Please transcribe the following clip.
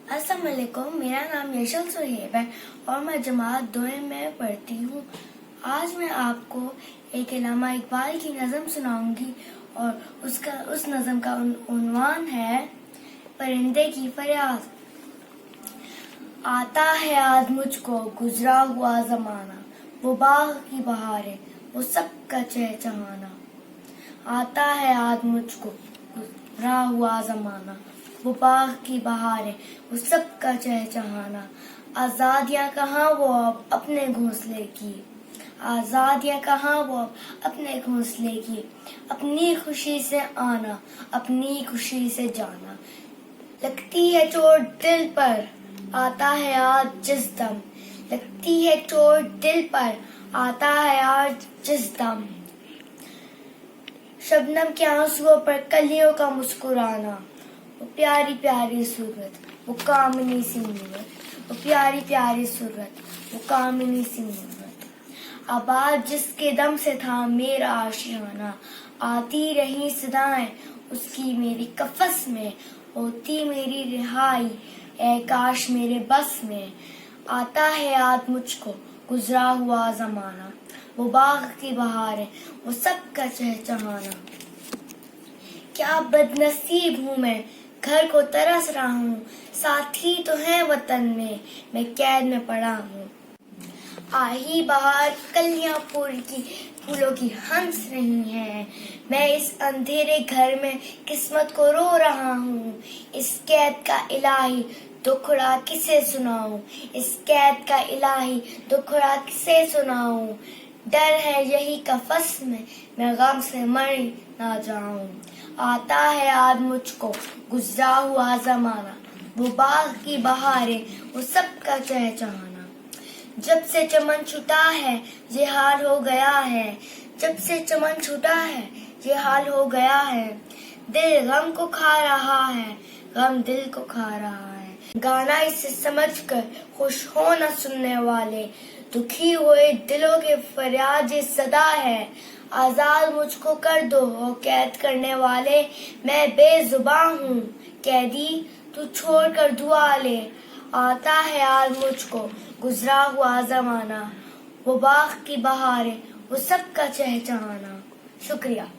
अस्सलाम वालेकुम, मेरा नाम यशल सुहेब है और मैं जमात दोए में पढ़ती हूँ। आज मैं आपको एक इल्लामा इकबाल की नज़म सुनाऊंगी और उस नज़म का उन्वान है परिंदे की फरियाद। आता है आज मुझको गुजरा हुआ ज़माना, वो बाग की बहारें वो सबका चहचहाना। आता है आज मुझको गुजरा हुआ ज़माना, वो बाग की बहारें वो सबका चहचहाना। आज़ादियाँ कहाँ वो अब अपने घोंसले की, आज़ादियाँ कहाँ वो अब अपने घोंसले की। अपनी खुशी से आना, अपनी खुशी से जाना। लगती है चोट दिल पर, आता है आज जिस दम। लगती है चोट दिल पर, आता है आज जिस दम। शबनम के आंसुओं पर कलियों का मुस्कुराना, वो प्यारी प्यारी सूरत वो कामिनी सी मूरत, वो प्यारी प्यारी सूरत वो कामिनी सी मूरत। आबाद जिसके दम से था मेरा आशियाना, आती रही सदाएं उसकी मेरी कफस में। होती मेरी रिहाई ए काश मेरे बस में। आता है आज मुझको गुजरा हुआ ज़माना, वो बाग की बहारें वो सबका चहचहाना। क्या बदनसीब हूँ मैं, घर को तरस रहा हूँ। साथी तो है वतन में, मैं कैद में पड़ा हूँ। आही बहार कलियां फूलों की हंस रही हैं। मैं इस अंधेरे घर में किस्मत को रो रहा हूँ। इस कैद का इलाही दुखड़ा किसे सुनाऊं, इस कैद का इलाही दुखड़ा किसे सुनाऊं। डर है यही कफस में मैं गम से मर ना जाऊं। आता है आज मुझको गुजरा हुआ ज़माना, वो बाग की बहारें वो सबका चहचहाना। जब से चमन छूटा है ये हाल हो गया है, जब से चमन छूटा है ये हाल हो गया है। दिल गम को खा रहा है, गम दिल को खा रहा है। गाना इसे समझकर खुश हो न सुनने वाले, दुखी हुए दिलों के फरियाद ये सदा है। आजाद मुझको कर दो हो कैद करने वाले, मैं बेजुबान हूँ कैदी तू छोड़ कर दुआ ले। आता है आज मुझको गुजरा हुआ ज़माना, वो बाग की बहारें वो सबका चहचहाना। शुक्रिया।